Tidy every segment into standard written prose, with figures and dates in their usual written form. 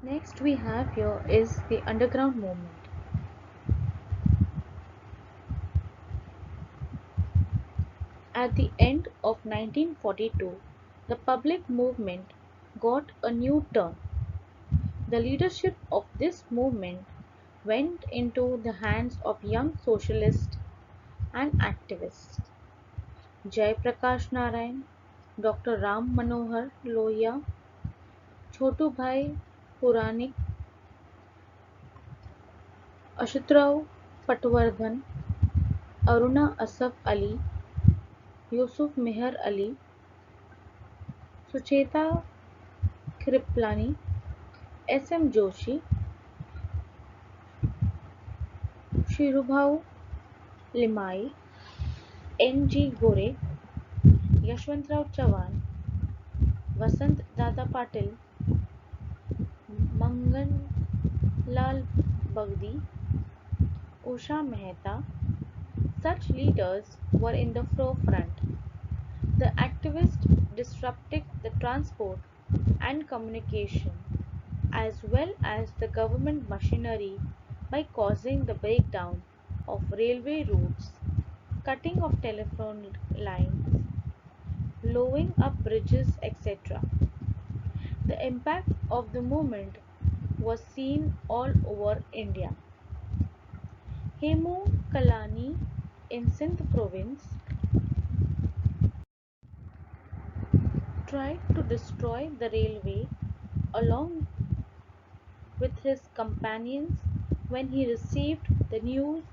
Next we have here is the underground movement. At the end of 1942, the public movement got a new turn. The leadership of this movement went into the hands of young socialists and activists. Jai Prakash Narayan, Dr. Ram Manohar Lohia, Chotu Bhai Puranik, Ashutrao Patwardhan, Aruna Asaf Ali, Yusuf Meher Ali, Sucheta Kriplani, S.M. Joshi, Shirubhau Limai, N.G. Gore, Yashwantrao Chavan, Vasant Dada Patil, Manganlal Bagdi, Usha Mehta. Such leaders were in the forefront. The activists disrupted the transport and communication as well as the government machinery by causing the breakdown of railway routes, cutting of telephone lines, blowing up bridges, etc. The impact of the movement was seen all over India. Hemu Kalani in Sindh province tried to destroy the railway along with his companions when he received the news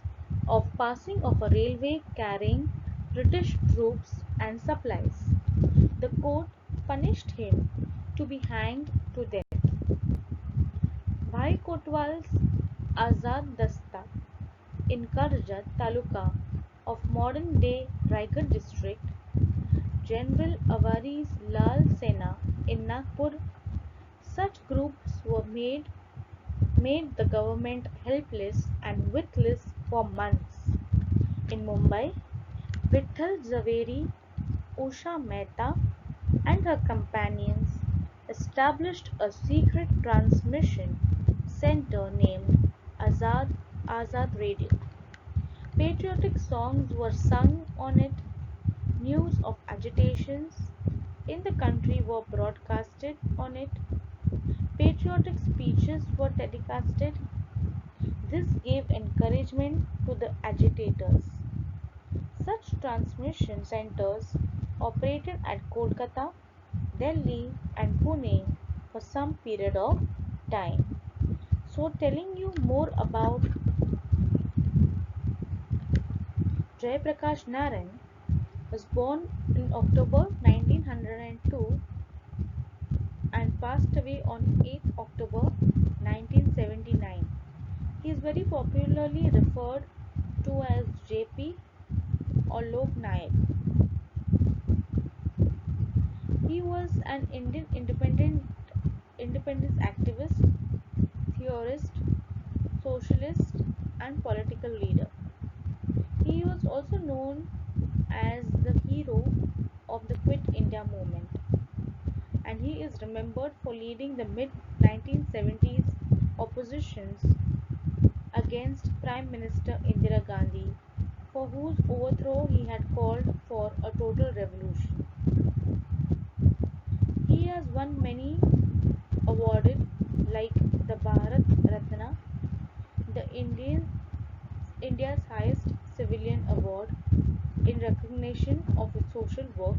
of passing of a railway carrying British troops and supplies. The court punished him to be hanged to death. Bhai Kotwal's Azad Dasta in Karjat Taluka of modern-day Raigad district, General Awari's Lal Sena in Nagpur. Such groups were made the government helpless and witless for months. In Mumbai, Vitthal Zaveri, Usha Mehta and her companions established a secret transmission center named Azad Radio. Patriotic songs were sung on it, news of agitations in the country were broadcasted on it, patriotic speeches were telecasted. This gave encouragement to the agitators. Such transmission centers operated at Kolkata, Delhi, and Pune for some period of time. So, telling you more about Jai Prakash Narayan was born in October 1902 and passed away on 8th October 1979. He is very popularly referred to as JP or Lok Nayak. He was an Indian independence activist, theorist, socialist, and political leader. He was also known as the hero of the Quit India movement, and he is remembered for leading the mid 1970s oppositions against Prime Minister Indira Gandhi, for whose overthrow he had called for a total revolution. He has won many awarded like the Bharat Ratna, the India's highest civilian award in recognition of its social work.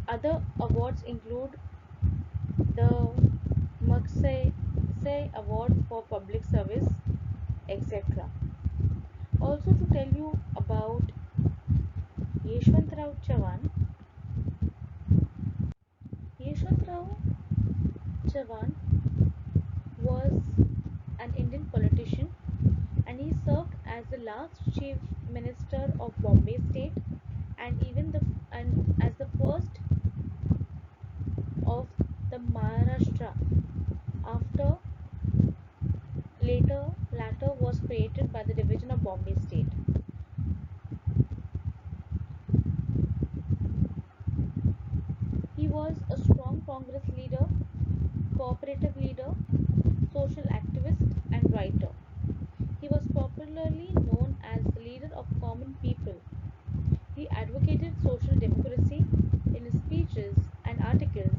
Other awards include the Magsaysay Award for Public Service, etc. Also to tell you about Yeshwantrao Chavan. Yeshwantrao Chavan was an Indian politician and he served as the last chief minister of Bombay state and as the first of the Maharashtra after latter was created by the division of Bombay state. He was a strong Congress leader, cooperative leader, social activist and writer. He was popularly known as the leader of common people. He advocated social democracy in his speeches and articles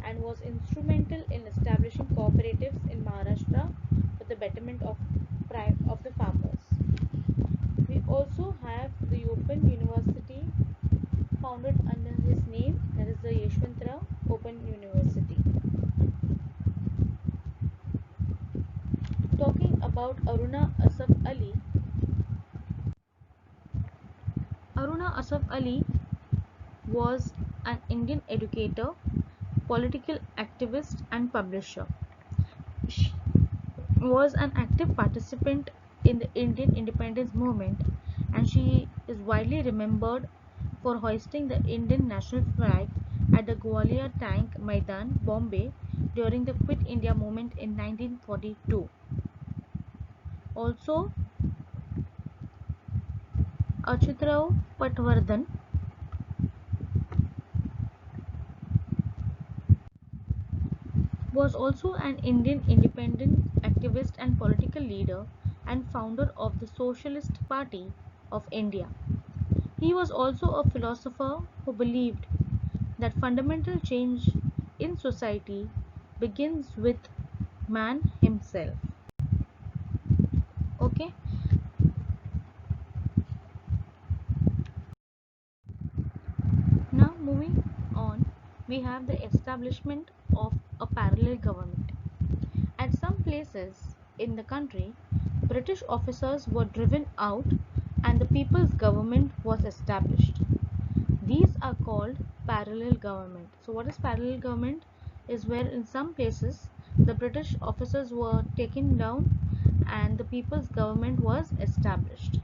and was instrumental in establishing cooperatives in Maharashtra for the betterment of the farmers. We also have the Open University founded under his name, that is the Yeshwantrao Open University. Talking about Aruna Asaf Ali was an Indian educator, political activist, and publisher. She was an active participant in the Indian independence movement, and she is widely remembered for hoisting the Indian national flag at the Gwalior Tank Maidan, Bombay during the Quit India movement in 1942. Also, Achutrao Patwardhan was also an Indian independent activist and political leader and founder of the Socialist Party of India. He was also a philosopher who believed that fundamental change in society begins with man himself. Okay, now moving on, we have the establishment of a parallel government. At some places in the country, British officers were driven out and the people's government was established. These are called parallel government. So what is parallel government? Is where in some places the British officers were taken down and the people's government was established.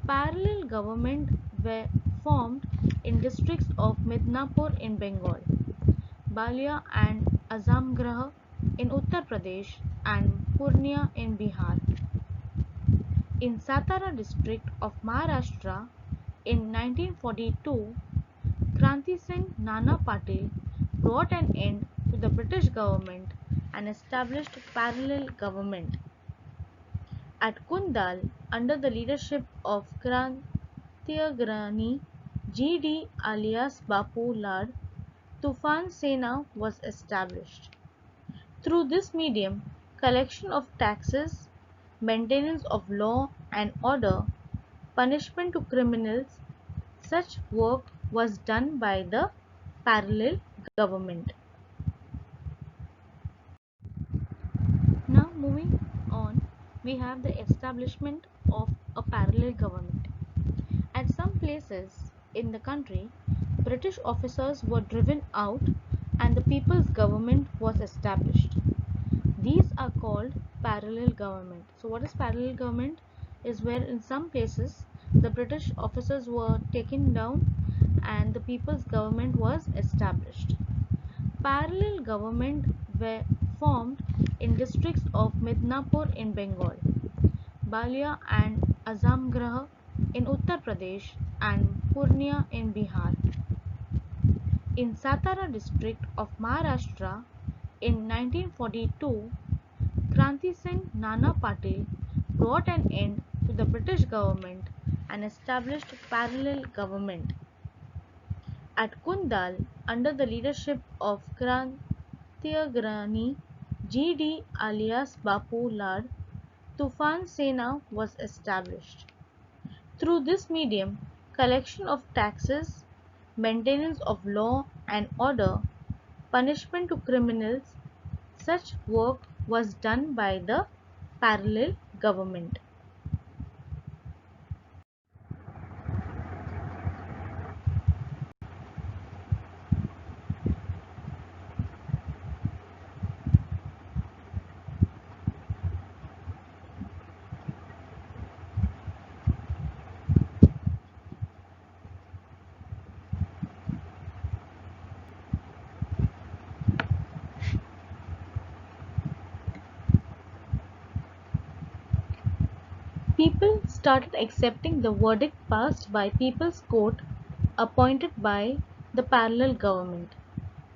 Parallel government were formed in districts of Midnapur in Bengal, Balia and Azamgarh in Uttar Pradesh and Purnia in Bihar. In Satara district of Maharashtra in 1942, Kranti Singh Nana Patil brought an end to the British government and established parallel government. At Kundal, under the leadership of Krantiagrani G.D. alias Bapu Lad, Tufan Sena was established. Through this medium, collection of taxes, maintenance of law and order, punishment to criminals, such work was done by the parallel government. Now moving on, we have the establishment of a parallel government. At some places in the country, British officers were driven out and the people's government was established. These are called parallel government. So what is parallel government? Is where in some places the British officers were taken down and the people's government was established. Parallel government were formed in districts of Midnapur in Bengal, Balia and Azamgarh in Uttar Pradesh and Purnia in Bihar. In Satara district of Maharashtra in 1942, Kranti Singh Nana Patil brought an end to the British government and established parallel government. At Kundal, under the leadership of Krantiagrani G.D. alias Bapu Lad, Tufan Sena was established. Through this medium, collection of taxes, maintenance of law and order, punishment to criminals, such work was done by the parallel government. People started accepting the verdict passed by People's Court appointed by the parallel government.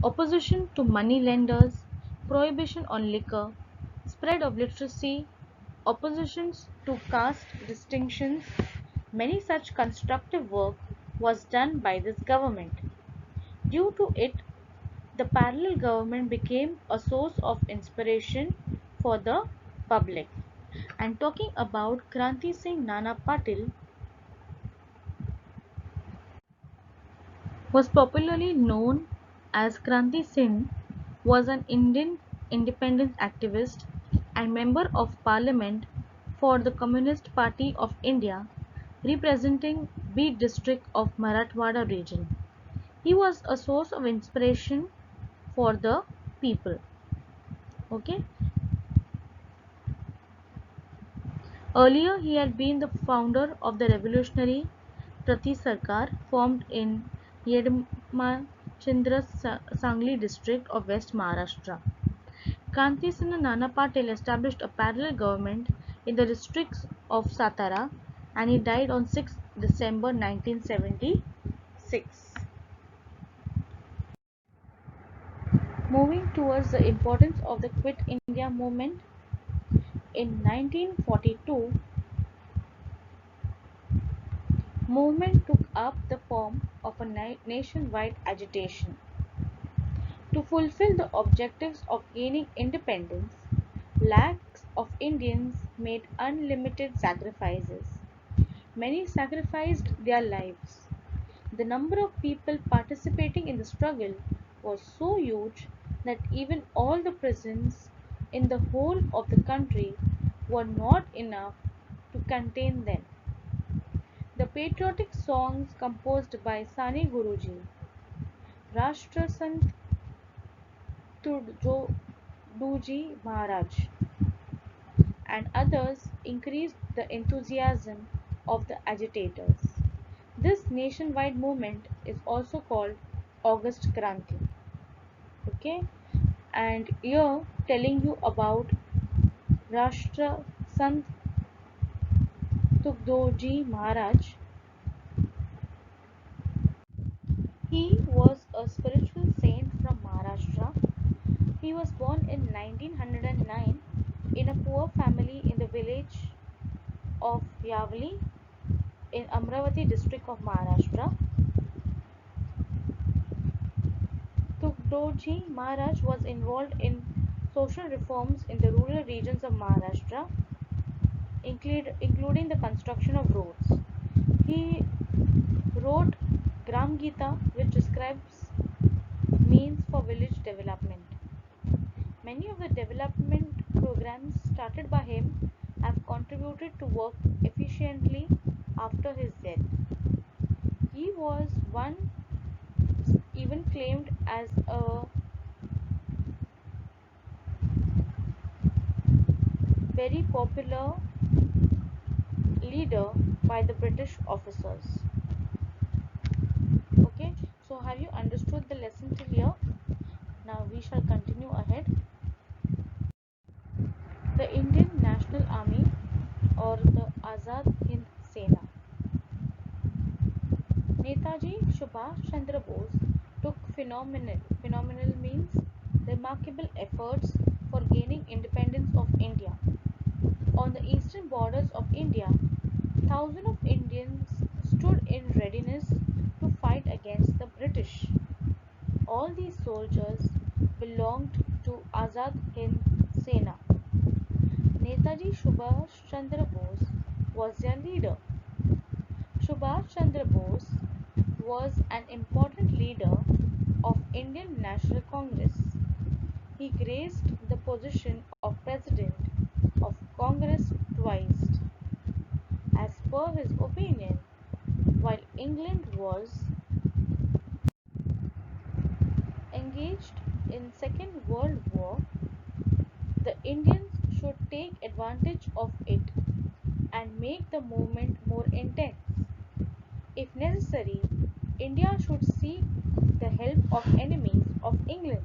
Opposition to money lenders, prohibition on liquor, spread of literacy, oppositions to caste distinctions, many such constructive work was done by this government. Due to it, the parallel government became a source of inspiration for the public. And talking about Kranti Singh Nana Patil, was popularly known as Kranti Singh, was an Indian independence activist and member of parliament for the Communist Party of India, representing Beed district of Marathwada region. He was a source of inspiration for the people. Okay. Earlier, he had been the founder of the revolutionary Prati Sarkar formed in Yedamachandra Sangli district of West Maharashtra. Kranti Singh Nana Patil established a parallel government in the districts of Satara and he died on 6 December 1976. Moving towards the importance of the Quit India movement, in 1942, movement took up the form of a nationwide agitation. To fulfill the objectives of gaining independence, lakhs of Indians made unlimited sacrifices. Many sacrificed their lives. The number of people participating in the struggle was so huge that even all the prisons in the whole of the country were not enough to contain them. The patriotic songs composed by Sani Guruji, Rashtra Sant Tudjoduji Maharaj, and others increased the enthusiasm of the agitators. This nationwide movement is also called August Kranti. Okay, and here telling you about Rashtra Sant Tukdoji Maharaj. He was a spiritual saint from Maharashtra. He was born in 1909 in a poor family in the village of Yavli in Amravati district of Maharashtra. Tugdoji Maharaj was involved in social reforms in the rural regions of Maharashtra, including the construction of roads. He wrote Gram Gita, which describes means for village development. Many of the development programs started by him have contributed to work efficiently after his death. He was one even claimed as a very popular leader by the British officers. Okay, so have you understood the lesson till here? Now we shall continue ahead. The Indian National Army or the Azad Hind Sena. Netaji Subhash Chandra Bose took phenomenal means remarkable efforts for gaining independence of India. On the eastern borders of India, thousands of Indians stood in readiness to fight against the British. All these soldiers belonged to Azad Hind Sena. Netaji Subhash Chandra Bose was their leader. Subhash Chandra Bose was an important leader of Indian National Congress. He graced the position of President of Congress twice. As per his opinion, while England was engaged in Second World War, the Indians should take advantage of it and make the movement more intense. If necessary, India should seek the help of enemies of England,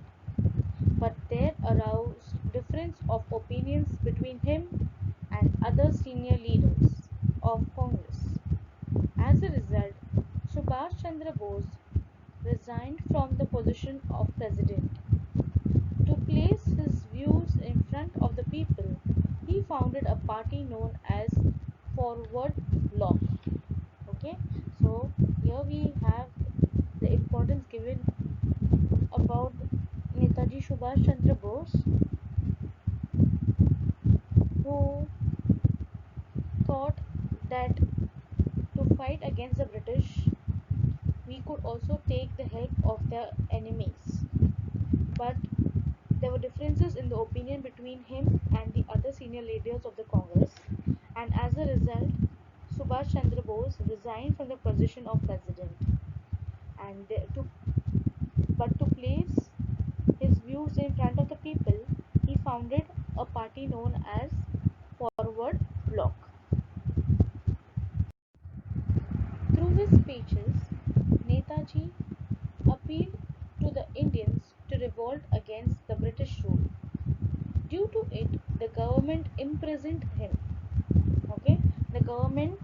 but there arose difference of opinions between him and other senior leaders of Congress. As a result, Subhash Chandra Bose resigned from the position of president. To place his views in front of the people, he founded a party known as Forward Bloc. Okay, so here we have the importance given about Netaji Subhash Chandra Bose, who thought that to fight against the British, we could also take the help of their enemies. But there were differences in the opinion between him and the other senior leaders of the Congress, and as a result, Subhash Chandra Bose resigned from the position of president. And to place his views in front of the people, he founded a party known as Forward Bloc. Through his speeches, Netaji appealed to the Indians to revolt against the British rule. Due to it, the government imprisoned him. Okay, the government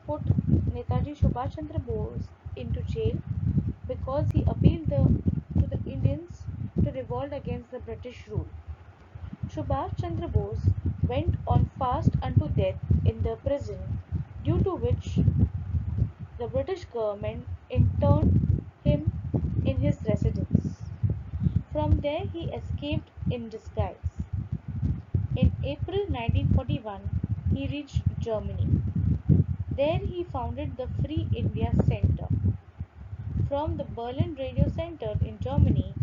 put Netaji Subhash Chandra Bose into jail because he appealed to the Indians to revolt against the British rule. Subhash Chandra Bose went on fast unto death in the prison, due to which the British government interned him in his residence. From there he escaped in disguise. In April 1941, he reached Germany. There he founded the Free India Center. From the Berlin Radio Center in Germany,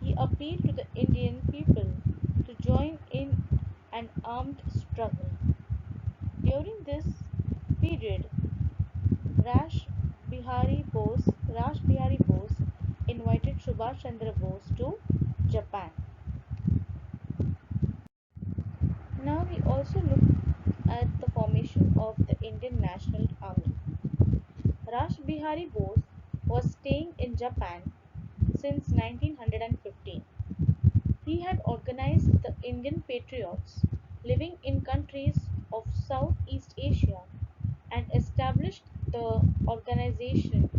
he appealed to the Indian people to join in an armed struggle. During this period, Rash Bihari Bose invited Subhash Chandra Bose to Japan. Now we also look at the formation of the Indian National Army. Rash Bihari Bose was staying in Japan since 1915. He had organized the Indian patriots living in countries of Southeast Asia and established the organization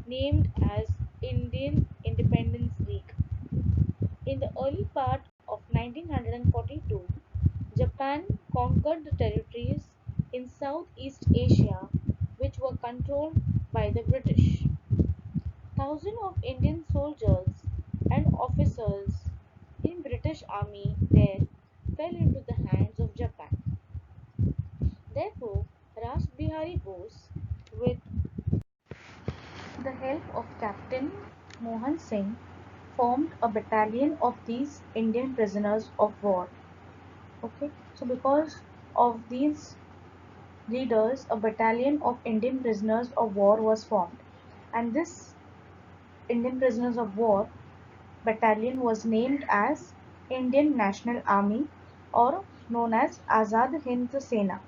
named as Indian Independence League. In the early part of 1942, Japan conquered the territories in Southeast Asia which were controlled by the British. Thousands of Indian soldiers and officers in British Army there fell into the hands of Japan. Therefore, Ras Bihari Bose, with the help of Captain Mohan Singh, formed a battalion of these Indian prisoners of war. Okay, so because of these leaders, a battalion of Indian prisoners of war was formed, and this Indian prisoners of war battalion was named as Indian National Army, or known as Azad Hind Sena.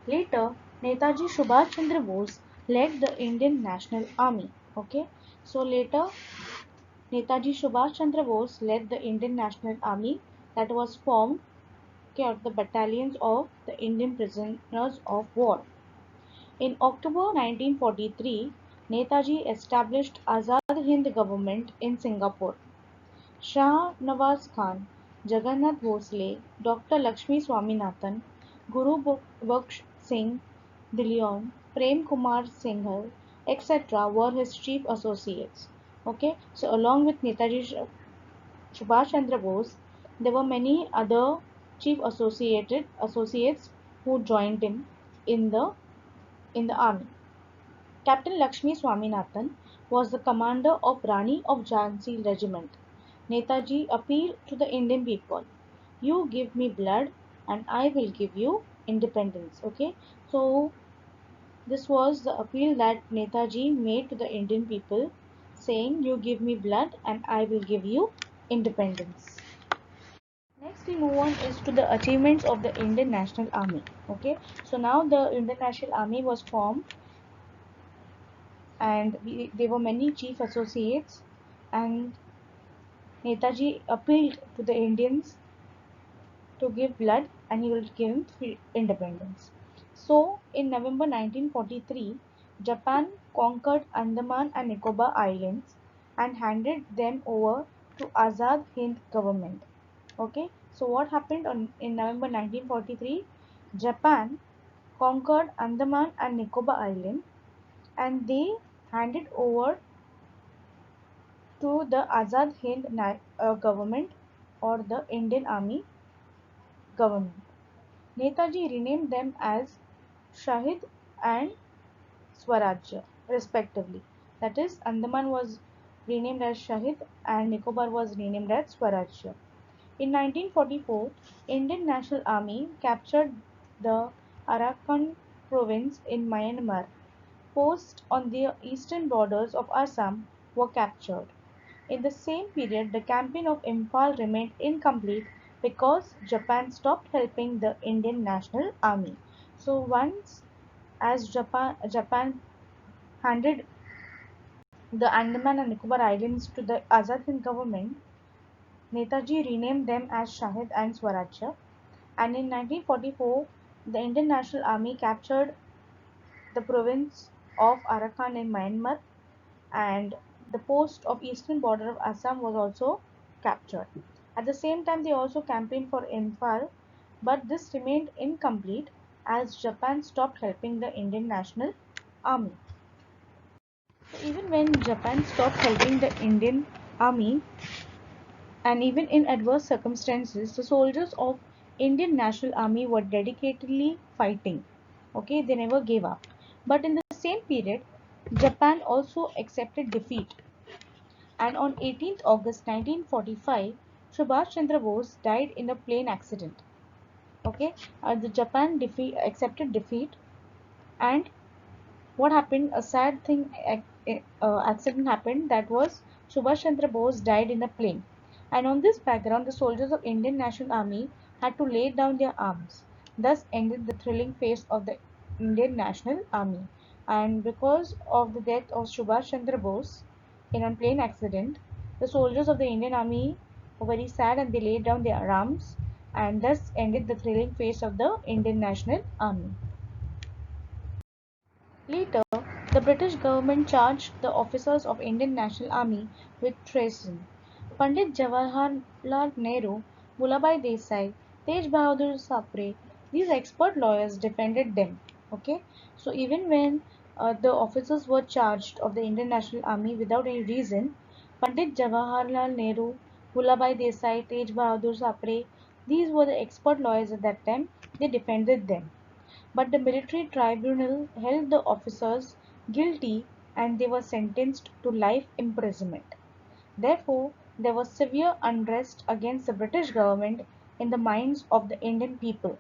Later, Netaji Subhash Chandra Bose led the Indian National Army. Okay, so later Netaji Subhash Chandra Bose led the Indian National Army that was formed out of the battalions of the Indian prisoners of war. In October 1943, Netaji established Azad Hind government in Singapore. Shah Nawaz Khan, Jagannath Bhosle, Doctor Lakshmi Swaminathan, Guru Baksh Singh Dhillon, Prem Kumar Singhal, etc. were his chief associates. Okay, so along with Netaji Subhash Chandra Bose, there were many other chief associates who joined him in the army. Captain Lakshmi Swaminathan was the commander of Rani of Jhansi regiment. Netaji appealed to the Indian people, you give me blood and I will give you independence. Okay, so this was the appeal that Netaji made to the Indian people, saying, you give me blood and I will give you independence. Next we move on is to the achievements of the Indian National Army. Okay, so now the Indian National Army was formed, and there were many chief associates, and Netaji appealed to the Indians to give blood and he will give independence. So in November 1943, Japan conquered Andaman and Nicobar Islands and handed them over to Azad Hind government. Okay, so what happened in November 1943? Japan conquered Andaman and Nicobar Island, and they handed over to the Azad Hind government, or the Indian Army government. Netaji renamed them as Shahid and Swarajya, respectively. That is, Andaman was renamed as Shahid and Nicobar was renamed as Swarajya. In 1944, Indian National Army captured the Arakan province in Myanmar. Posts on the eastern borders of Assam were captured. In the same period, the campaign of Imphal remained incomplete because Japan stopped helping the Indian National Army. So once as Japan handed the Andaman and Nicobar Islands to the Azad Hind government, Netaji renamed them as Shahid and Swarajya. And in 1944, the Indian National Army captured the province of Arakan in Myanmar, and the post of eastern border of Assam was also captured. At the same time, they also campaigned for Imphal, but this remained incomplete as Japan stopped helping the Indian National Army. So even when Japan stopped helping the Indian Army, and even in adverse circumstances, the soldiers of Indian National Army were dedicatedly fighting. Okay, they never gave up. But in the same period, Japan also accepted defeat, and on 18th August 1945, Subhash Chandra Bose died in a plane accident. Okay, the Japan accepted defeat, and what happened? A sad thing, accident happened. That was Subhash Chandra Bose died in a plane, and on this background, the soldiers of Indian National Army had to lay down their arms. Thus ended the thrilling phase of the Indian National Army. And because of the death of Subhash Chandra Bose in a plane accident, the soldiers of the Indian Army were very sad and they laid down their arms, and thus ended the thrilling phase of the Indian National Army. Later, the British government charged the officers of Indian National Army with treason. Pandit Jawaharlal Nehru, Mulabhai Desai, Tej Bahadur Sapre, these expert lawyers defended them. Okay, so even when the officers were charged of the Indian National Army without any reason, Pandit Jawaharlal Nehru, Mulabhai Desai, Tej Bahadur Sapre, these were the expert lawyers at that time. They defended them. But the military tribunal held the officers guilty and they were sentenced to life imprisonment. Therefore, there was severe unrest against the British government in the minds of the Indian people.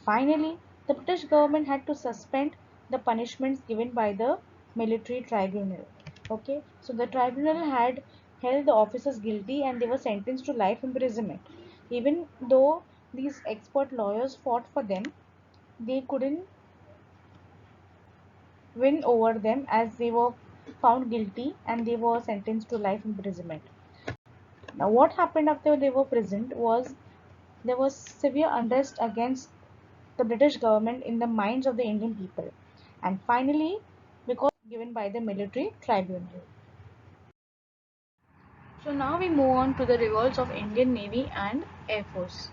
Finally, the British government had to suspend the punishments given by the military tribunal. Okay, so the tribunal had held the officers guilty and they were sentenced to life imprisonment. Even though these expert lawyers fought for them, they couldn't win over them as they were found guilty and they were sentenced to life imprisonment. Now, what happened after they were prisoned was there was severe unrest against the British government in the minds of the Indian people, and finally, because given by the military tribunal. So now we move on to the revolts of Indian Navy and Air Force.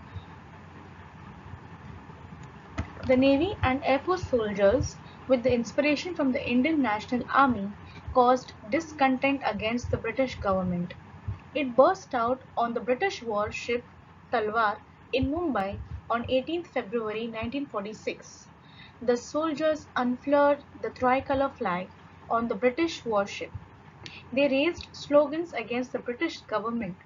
The Navy and Air Force soldiers, with the inspiration from the Indian National Army, caused discontent against the British government. It burst out on the British warship Talwar in Mumbai on 18th February 1946. The soldiers unfurled the tricolour flag on the British warship. They raised slogans against the British government.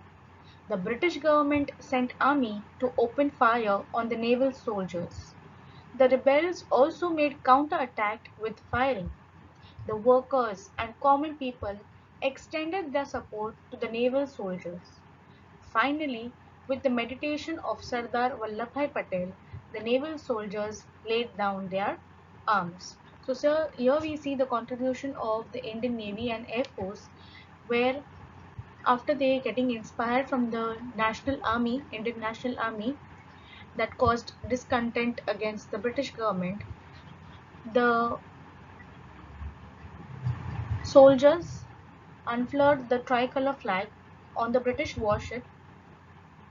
The British government sent army to open fire on the naval soldiers. The rebels also made counterattack with firing. The workers and common people extended their support to the naval soldiers. Finally, with the mediation of Sardar Vallabhbhai Patel, the naval soldiers laid down their arms. So, sir, here we see the contribution of the Indian Navy and Air Force, where after they getting inspired from the National Army, Indian National Army, that caused discontent against the British government, the soldiers unfurled the tricolour flag on the British warship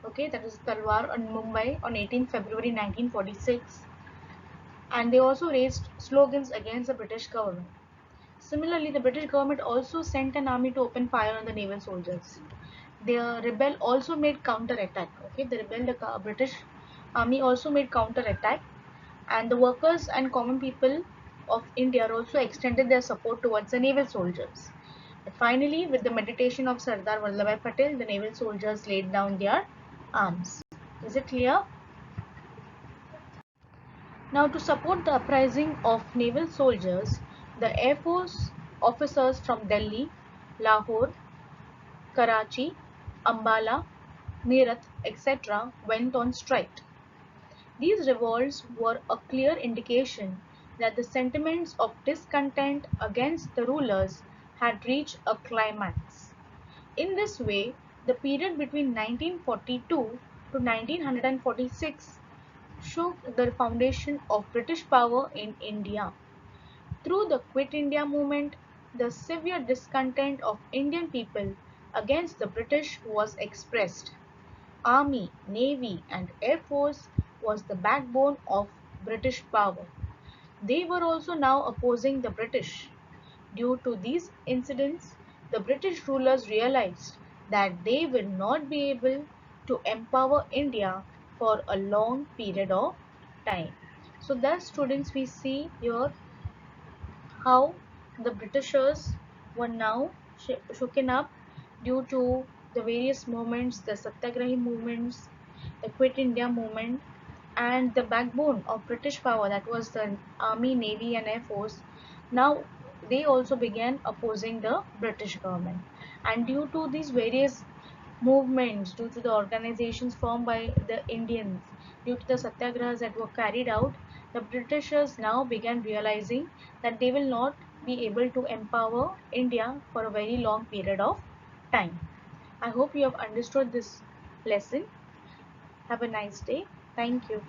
Okay, that is Talwar on Mumbai on 18 February 1946, and they also raised slogans against the British government. Similarly, the British government also sent an army to open fire on the naval soldiers. The rebel also made counter-attack. Okay, the British army also made counter-attack, and the workers and common people of India also extended their support towards the naval soldiers. But finally, with the meditation of Sardar Vallabhbhai Patel, the naval soldiers laid down their arms. Is it clear? Now, to support the uprising of naval soldiers, the Air Force officers from Delhi, Lahore, Karachi, Ambala, Meerut, etc. went on strike. These revolts were a clear indication that the sentiments of discontent against the rulers had reached a climax. In this way, the period between 1942 to 1946 shook the foundation of British power in India. Through the Quit India movement, the severe discontent of Indian people against the British was expressed. Army, Navy, and Air Force was the backbone of British power. They were also now opposing the British. Due to these incidents, the British rulers realized that they will not be able to empower India for a long period of time. So, thus, students, we see here how the Britishers were now shooken up due to the various movements, the Satyagrahi movements, the Quit India movement, and the backbone of British power, that was the Army, Navy, and Air Force. Now they also began opposing the British government, and due to these various movements, due to the organizations formed by the Indians, due to the satyagrahas that were carried out, the Britishers now began realizing that they will not be able to empower India for a very long period of time. I hope you have understood this lesson. Have a nice day. Thank you.